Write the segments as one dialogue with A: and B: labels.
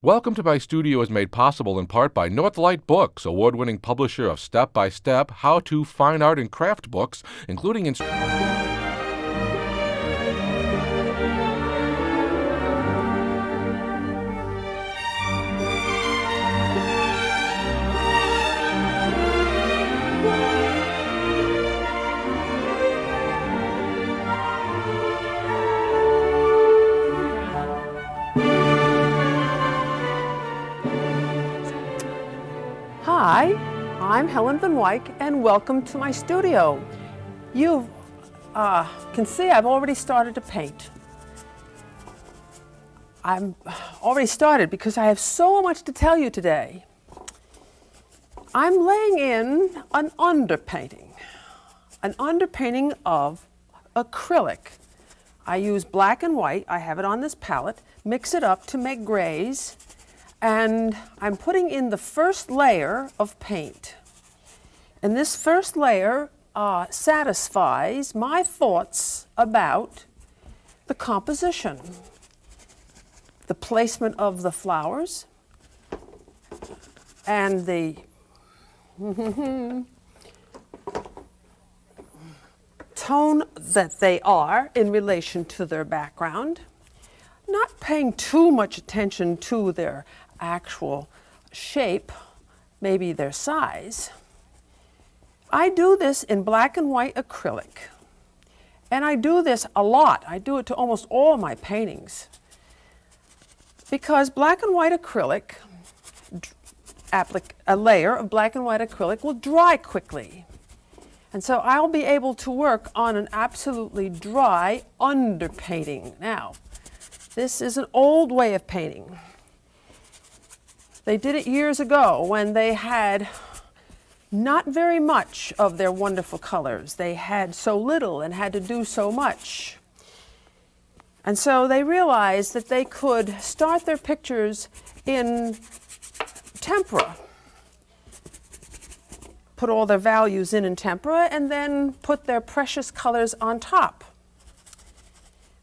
A: Welcome to My Studio is made possible in part by Northlight Books, award-winning publisher of step-by-step how-to fine art and craft books, including
B: Hi, I'm helenVanWyk and welcome to my studio. You can see I've already started to paint. I'm already started because I have so much to tell you today. I'm laying in an underpainting of acrylic. I use black and white, I have it on this palette, mix it up to make grays, and I'm putting in the first layer of paint. And this first layer satisfies my thoughts about the composition, the placement of the flowers, and the tone that they are in relation to their background, not paying too much attention to their actual shape, maybe their size. I do this in black and white acrylic, and I do this a lot. I do it to almost all my paintings because black and white acrylic, a layer of black and white acrylic will dry quickly. And so I'll be able to work on an absolutely dry underpainting. Now, this is an old way of painting. They did it years ago when they had not very much of their wonderful colors. They had so little and had to do so much. And so they realized that they could start their pictures in tempera, put all their values in tempera, and then put their precious colors on top.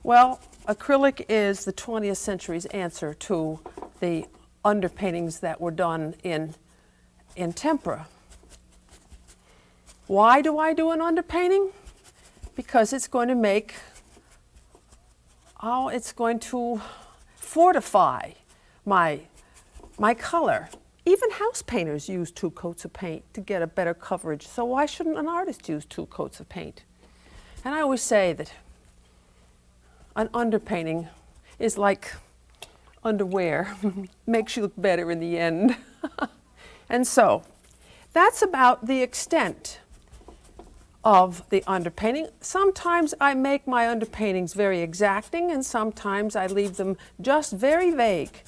B: Well, acrylic is the 20th century's answer to the underpaintings that were done in tempera. Why do I do an underpainting? Because it's going to fortify my color. Even house painters use 2 coats of paint to get a better coverage, so why shouldn't an artist use 2 coats of paint? And I always say that an underpainting is like underwear, makes you look better in the end. And so that's about the extent of the underpainting. Sometimes I make my underpaintings very exacting, and sometimes I leave them just very vague,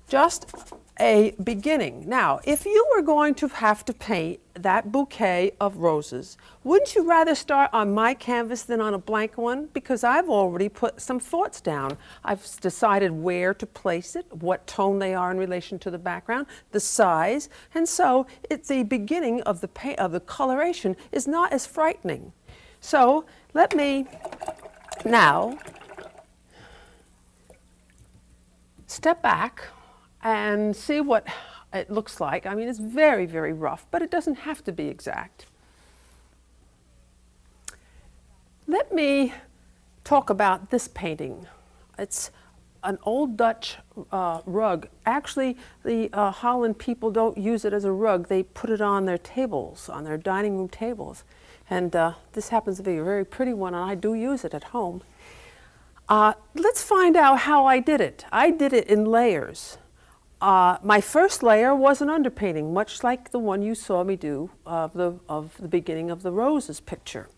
B: just a beginning. Now, if you were going to have to paint that bouquet of roses, wouldn't you rather start on my canvas than on a blank one? Because I've already put some thoughts down. I've decided where to place it, what tone they are in relation to the background, the size, and so the beginning of the coloration is not as frightening. So let me now step back and see what it looks like. I mean, it's very, very rough, but it doesn't have to be exact. Let me talk about this painting. It's an old Dutch rug. Actually, the Holland people don't use it as a rug. They put it on their tables, on their dining room tables. And this happens to be a very pretty one, and I do use it at home. Let's find out how I did it. I did it in layers. My first layer was an underpainting, much like the one you saw me do of the beginning of the roses picture.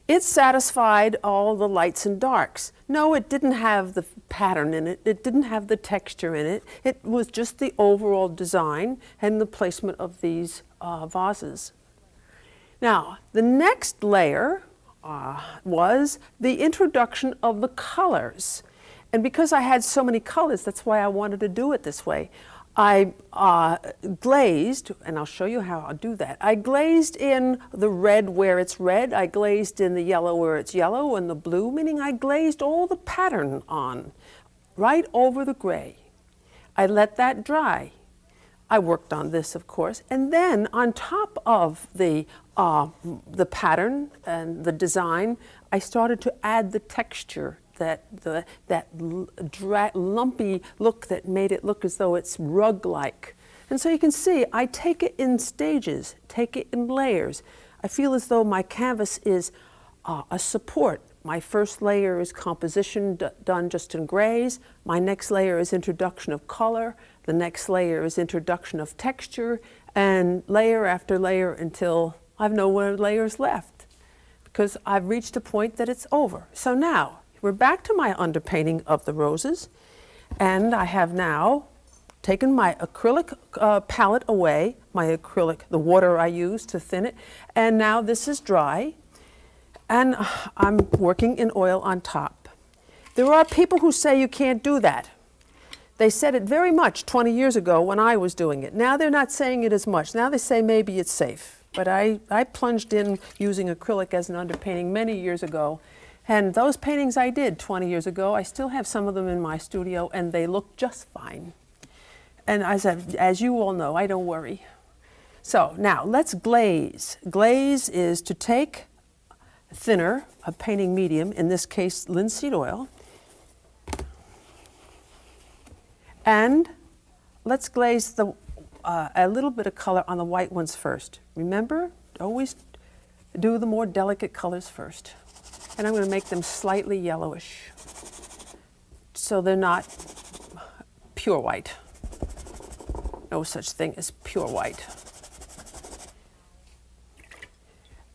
B: It satisfied all the lights and darks. No, it didn't have the pattern in it. It didn't have the texture in it. It was just the overall design and the placement of these vases. Now, the next layer was the introduction of the colors. And because I had so many colors, that's why I wanted to do it this way. I glazed, and I'll show you how I'll do that. I glazed in the red where it's red, I glazed in the yellow where it's yellow, and the blue, meaning I glazed all the pattern on, right over the gray. I let that dry. I worked on this, of course, and then on top of the pattern and the design, I started to add the texture, that lumpy look that made it look as though it's rug-like. And so you can see, I take it in stages, take it in layers. I feel as though my canvas is a support. My first layer is composition done just in grays. My next layer is introduction of color. The next layer is introduction of texture, and layer after layer until I have no more layers left, because I've reached a point that it's over. So now we're back to my underpainting of the roses, and I have now taken my acrylic palette away, the water I used to thin it, and now this is dry. And I'm working in oil on top. There are people who say you can't do that. They said it very much 20 years ago when I was doing it. Now they're not saying it as much. Now they say maybe it's safe. But I plunged in using acrylic as an underpainting many years ago. And those paintings I did 20 years ago, I still have some of them in my studio, and they look just fine. And as you all know, I don't worry. So now let's glaze. Glaze is to take thinner, a painting medium, in this case linseed oil, and let's glaze a little bit of color on the white ones first. Remember, always do the more delicate colors first. And I'm going to make them slightly yellowish, so they're not pure white. No such thing as pure white.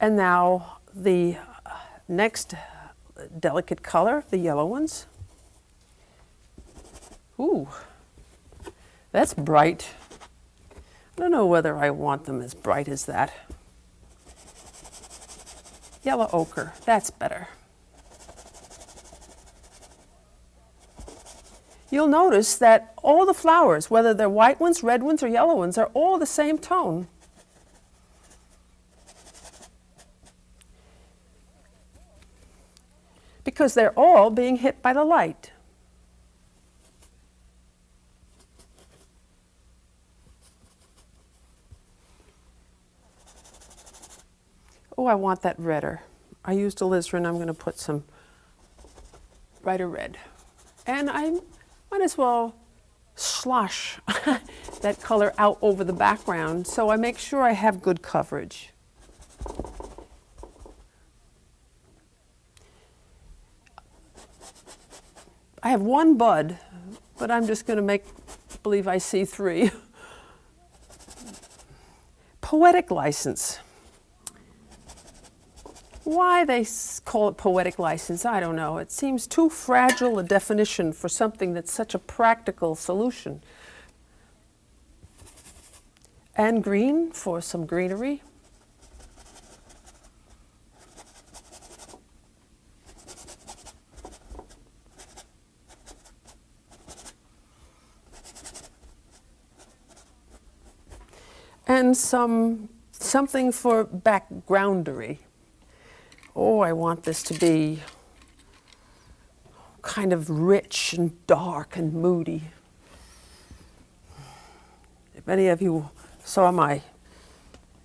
B: And now the next delicate color, the yellow ones. Ooh, that's bright. I don't know whether I want them as bright as that. Yellow ochre, that's better. You'll notice that all the flowers, whether they're white ones, red ones, or yellow ones, are all the same tone. Because they're all being hit by the light. Oh, I want that redder. I used alizarin. I'm going to put some brighter red. And I might as well slosh that color out over the background, so I make sure I have good coverage. I have one bud, but I'm just going to believe I see three. Poetic license. Why they call it poetic license, I don't know. It seems too fragile a definition for something that's such a practical solution. And green for some greenery. And something for backgroundery. Oh, I want this to be kind of rich and dark and moody. If any of you saw my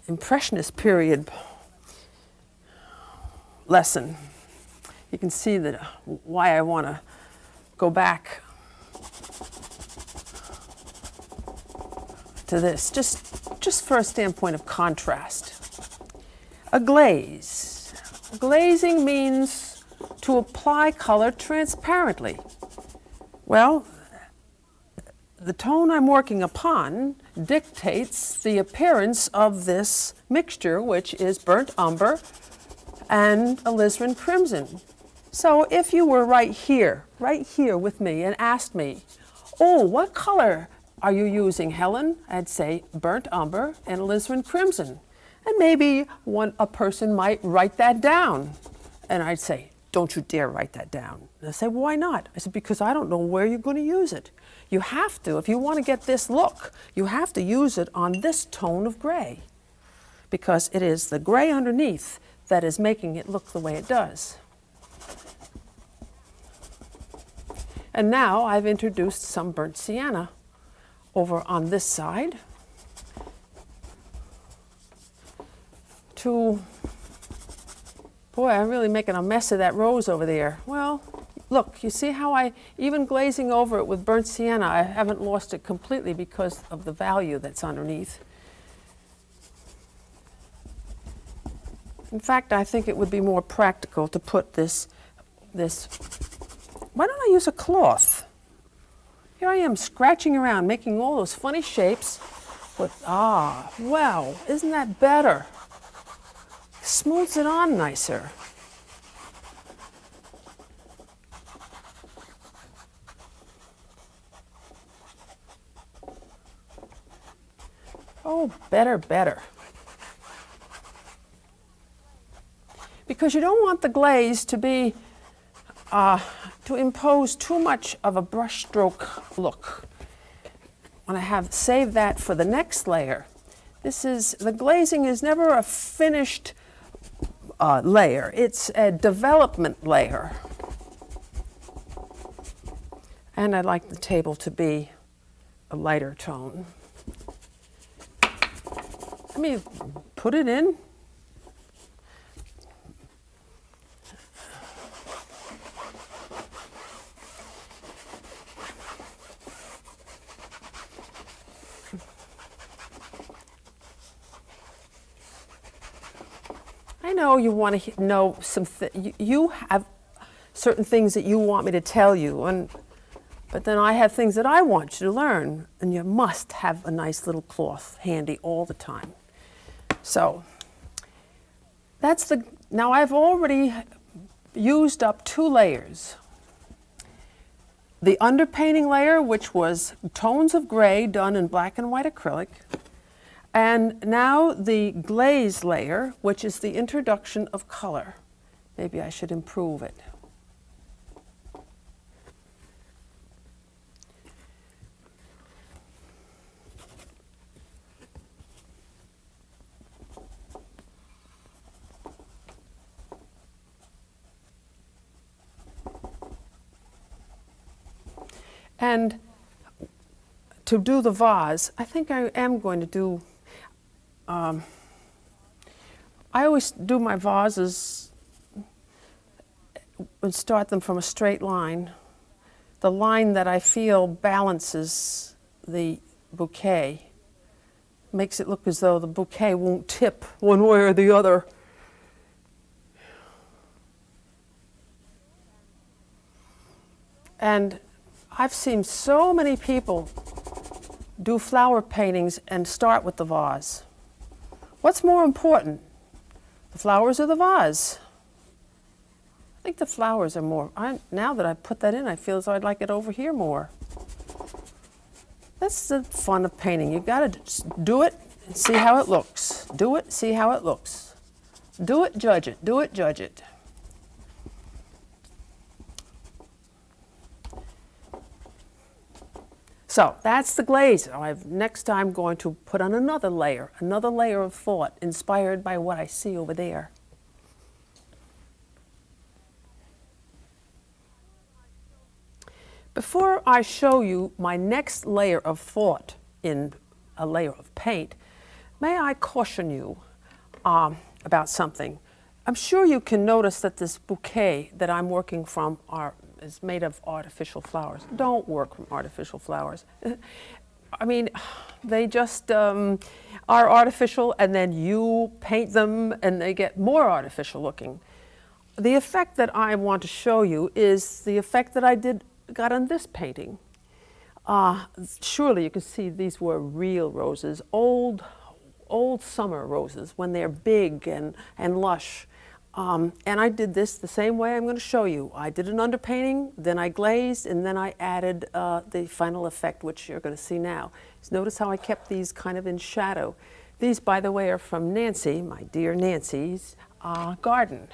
B: Impressionist period lesson, you can see that why I want to go back to this, just for a standpoint of contrast. A glaze. Glazing means to apply color transparently. Well, the tone I'm working upon dictates the appearance of this mixture, which is burnt umber and alizarin crimson. So if you were right here with me and asked me, oh, what color are you using, Helen? I'd say burnt umber and alizarin crimson. And maybe a person might write that down. And I'd say, don't you dare write that down. And I say, why not? I said, because I don't know where you're going to use it. You have to, if you want to get this look, you have to use it on this tone of gray. Because it is the gray underneath that is making it look the way it does. And now I've introduced some burnt sienna over on this side to, boy, I'm really making a mess of that rose over there. Well, look, you see how even glazing over it with burnt sienna, I haven't lost it completely because of the value that's underneath. In fact, I think it would be more practical to put this, why don't I use a cloth? Here I am scratching around, making all those funny shapes. But, wow, isn't that better? Smooths it on nicer. Oh, better, better. Because you don't want the glaze to be, to impose too much of a brushstroke look. I want to have save that for the next layer. The glazing is never a finished layer. It's a development layer. And I'd like the table to be a lighter tone. Let me put it in. I know you want to know you have certain things that you want me to tell you, but then I have things that I want you to learn, and you must have a nice little cloth handy all the time. So now I've already used up 2 layers. The underpainting layer, which was tones of gray done in black and white acrylic, and now the glaze layer, which is the introduction of color. Maybe I should improve it. And to do the vase, I think I am going to do, I always do my vases and start them from a straight line. The line that I feel balances the bouquet, makes it look as though the bouquet won't tip one way or the other. And I've seen so many people do flower paintings and start with the vase. What's more important, the flowers or the vase? I think the flowers are more. Now that I put that in, I feel as though I'd like it over here more. That's the fun of painting. You've got to just do it and see how it looks. Do it, see how it looks. Do it, judge it. Do it, judge it. So that's the glaze. Next time I'm going to put on another layer of thought inspired by what I see over there. Before I show you my next layer of thought in a layer of paint, may I caution you about something. I'm sure you can notice that this bouquet that I'm working from is made of artificial flowers. Don't work from artificial flowers. I mean, they just are artificial, and then you paint them and they get more artificial looking. The effect that I want to show you is the effect that I got on this painting. Surely you can see these were real roses, old summer roses when they're big and lush. And I did this the same way I'm going to show you. I did an underpainting, then I glazed, and then I added the final effect, which you're going to see now. So notice how I kept these kind of in shadow. These, by the way, are from Nancy, my dear Nancy's garden.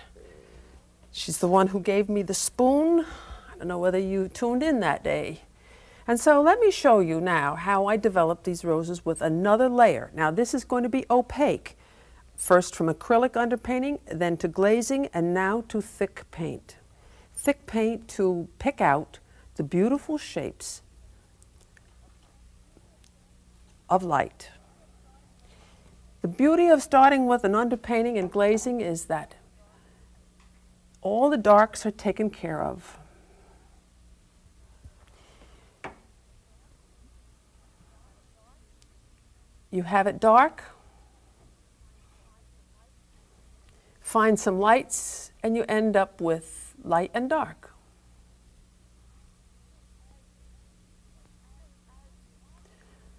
B: She's the one who gave me the spoon. I don't know whether you tuned in that day. And so let me show you now how I developed these roses with another layer. Now this is going to be opaque. First from acrylic underpainting, then to glazing, and now to thick paint. Thick paint to pick out the beautiful shapes of light. The beauty of starting with an underpainting and glazing is that all the darks are taken care of. You have it dark, find some lights, and you end up with light and dark.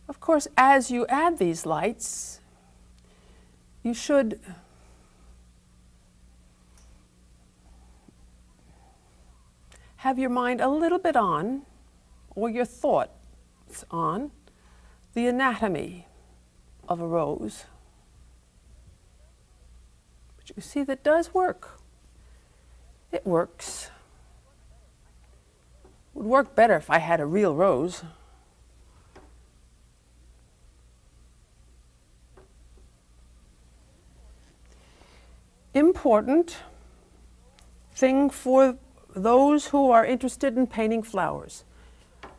B: Of course, as you add these lights, you should have your mind a little bit on, or your thoughts on, the anatomy of a rose. But you see, that does work. It works. It would work better if I had a real rose. Important thing for those who are interested in painting flowers.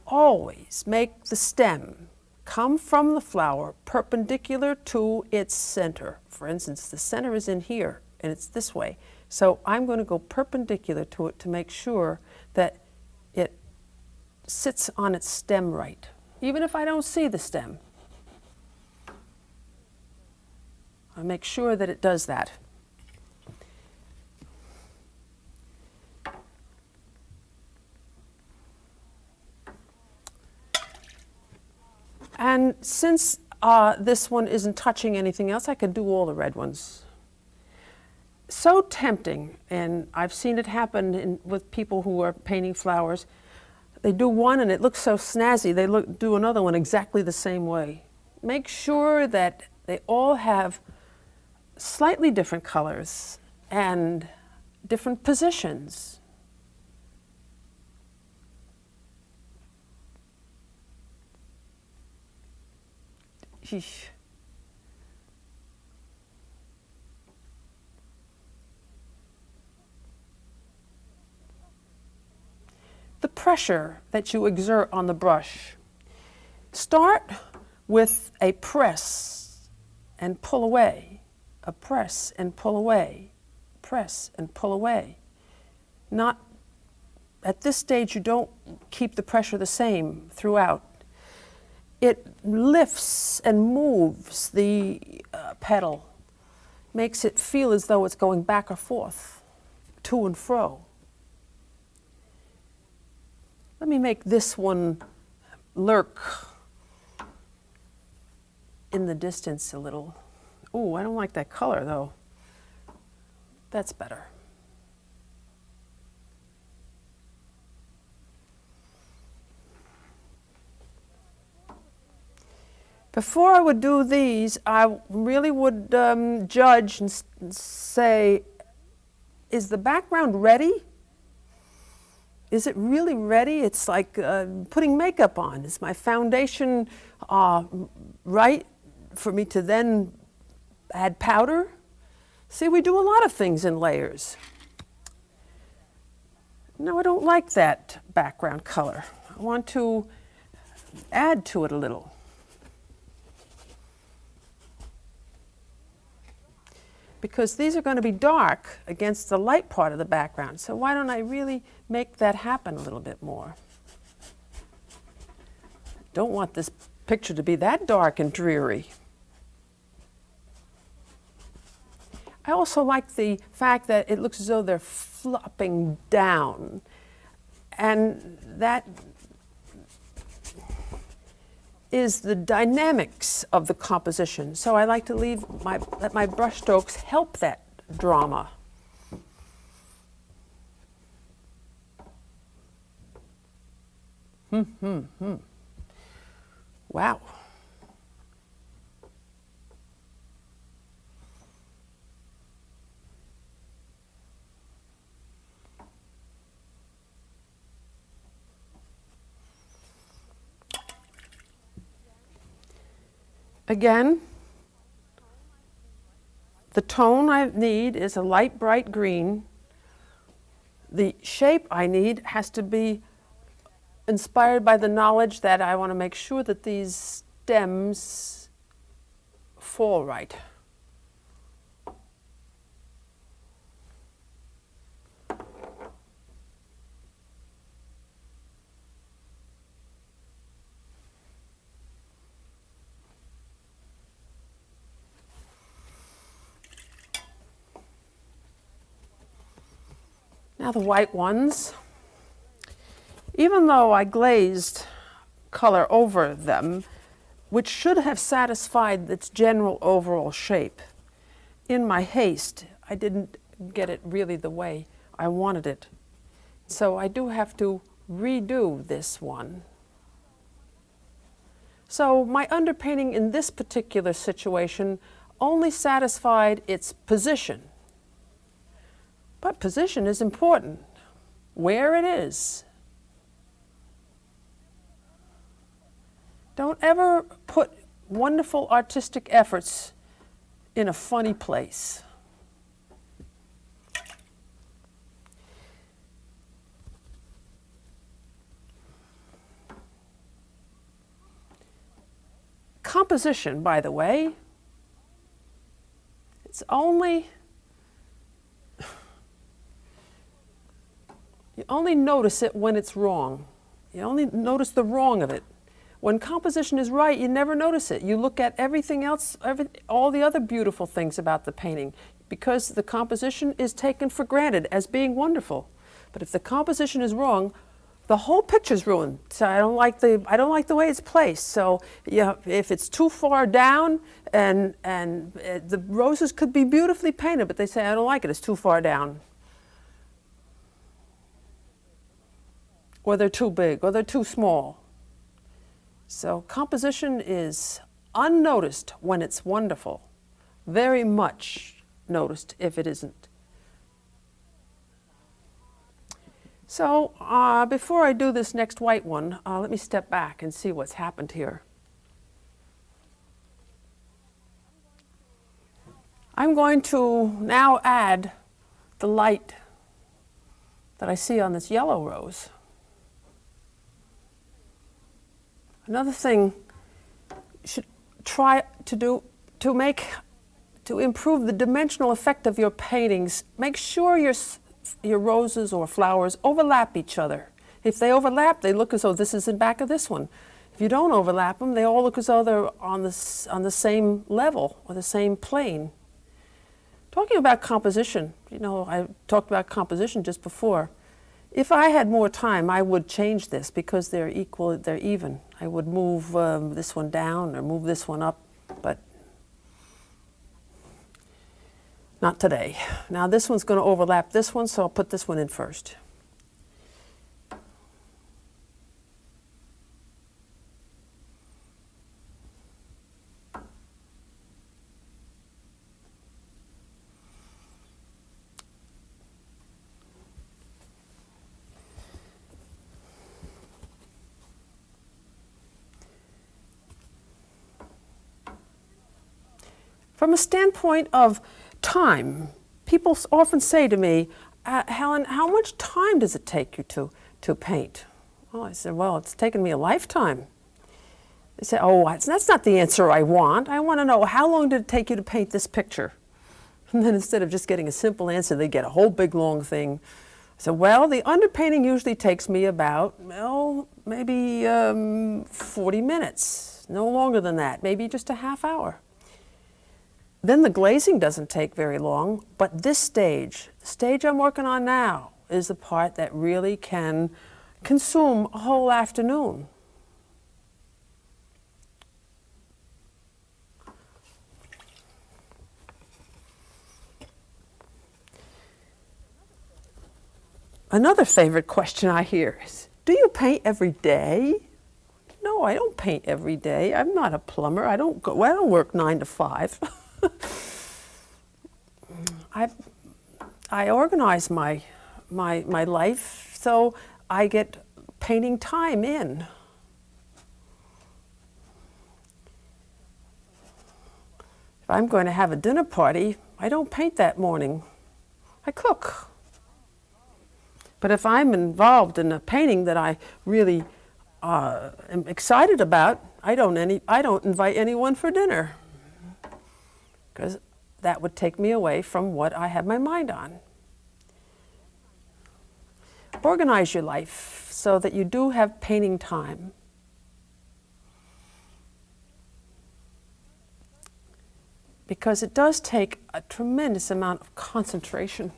B: Always make the stem come from the flower perpendicular to its center. For instance, the center is in here and it's this way. So I'm going to go perpendicular to it to make sure that it sits on its stem right, even if I don't see the stem. I make sure that it does that. And since this one isn't touching anything else, I can do all the red ones. So tempting, and I've seen it happen with people who are painting flowers. They do one and it looks so snazzy, they do another one exactly the same way. Make sure that they all have slightly different colors and different positions. Sheesh. The pressure that you exert on the brush. Start with a press and pull away, a press and pull away, press and pull away. Not at this stage, you don't keep the pressure the same throughout. It lifts and moves the petal, makes it feel as though it's going back or forth, to and fro. Let me make this one lurk in the distance a little. Ooh, I don't like that color though. That's better. Before I would do these, I really would judge and say, is the background ready? Is it really ready? It's like putting makeup on. Is my foundation right for me to then add powder? See, we do a lot of things in layers. No, I don't like that background color. I want to add to it a little. Because these are going to be dark against the light part of the background. So why don't I really make that happen a little bit more? Don't want this picture to be that dark and dreary. I also like the fact that it looks as though they're flopping down. And that is the dynamics of the composition. So I like to let my brush strokes help that drama. Wow. Again, the tone I need is a light bright green. The shape I need has to be inspired by the knowledge that I want to make sure that these stems fall right. Now the white ones, even though I glazed color over them, which should have satisfied its general overall shape, in my haste, I didn't get it really the way I wanted it. So I do have to redo this one. So my underpainting in this particular situation only satisfied its position. But position is important, where it is. Don't ever put wonderful artistic efforts in a funny place. Composition, by the way, it's only you only notice it when it's wrong. You only notice the wrong of it. When composition is right, you never notice it. You look at everything else, all the other beautiful things about the painting, because the composition is taken for granted as being wonderful. But if the composition is wrong, the whole picture's ruined. So I don't like the way it's placed. So yeah, if it's too far down, and the roses could be beautifully painted, but they say I don't like it. It's too far down. Or they're too big, or they're too small. So composition is unnoticed when it's wonderful, very much noticed if it isn't. So before I do this next white one, let me step back and see what's happened here. I'm going to now add the light that I see on this yellow rose. Another thing you should try to do to improve the dimensional effect of your paintings, make sure your roses or flowers overlap each other. If they overlap, they look as though this is in back of this one. If you don't overlap them, they all look as though they're on the same level or the same plane. Talking about composition, you know, I talked about composition just before. If I had more time, I would change this because they're equal, they're even. I would move this one down or move this one up, but not today. Now this one's going to overlap this one, so I'll put this one in first. From a standpoint of time, people often say to me, Helen, how much time does it take you to paint? Well, I said, well, it's taken me a lifetime. They say, oh, that's not the answer I want. I want to know, how long did it take you to paint this picture? And then instead of just getting a simple answer, they get a whole big long thing. I said, well, the underpainting usually takes me about, well, maybe 40 minutes, no longer than that, maybe just a half hour. Then the glazing doesn't take very long, but this stage, the stage I'm working on now, is the part that really can consume a whole afternoon. Another favorite question I hear is, do you paint every day? No, I don't paint every day. I'm not a plumber. I don't work 9 to 5. I organize my life so I get painting time in. If I'm going to have a dinner party, I don't paint that morning. I cook. But if I'm involved in a painting that I really am excited about, I don't invite anyone for dinner because that would take me away from what I have my mind on. Organize your life so that you do have painting time. Because it does take a tremendous amount of concentration.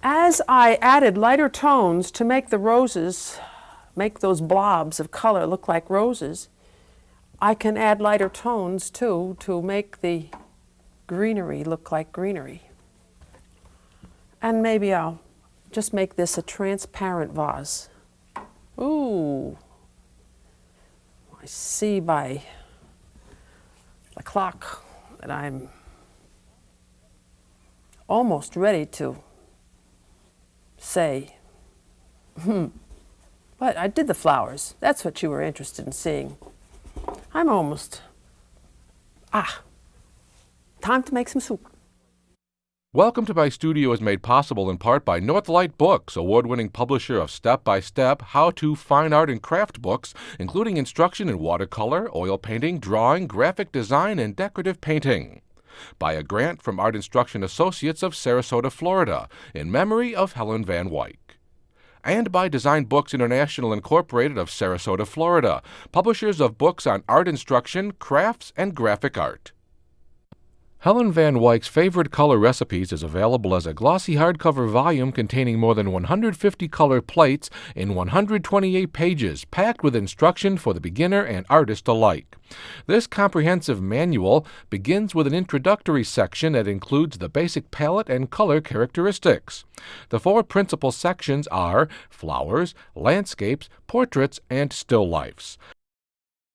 B: As I added lighter tones to make the roses, make those blobs of color look like roses, I can add lighter tones too to make the greenery look like greenery. And maybe I'll just make this a transparent vase. Ooh, I see by the clock that I'm almost ready to say, but I did the flowers. That's what you were interested in seeing. I'm almost, time to make some soup.
A: Welcome to My Studio is made possible in part by Northlight Books, award-winning publisher of step-by-step how-to fine art and craft books, including instruction in watercolor, oil painting, drawing, graphic design, and decorative painting. By a grant from Art Instruction Associates of Sarasota, Florida, in memory of helenVanWyk. And by Design Books International Incorporated of Sarasota, Florida, publishers of books on art instruction, crafts, and graphic art. helenVanWyk's Favorite Color Recipes is available as a glossy hardcover volume containing more than 150 color plates in 128 pages, packed with instruction for the beginner and artist alike. This comprehensive manual begins with an introductory section that includes the basic palette and color characteristics. The 4 principal sections are flowers, landscapes, portraits, and still lifes.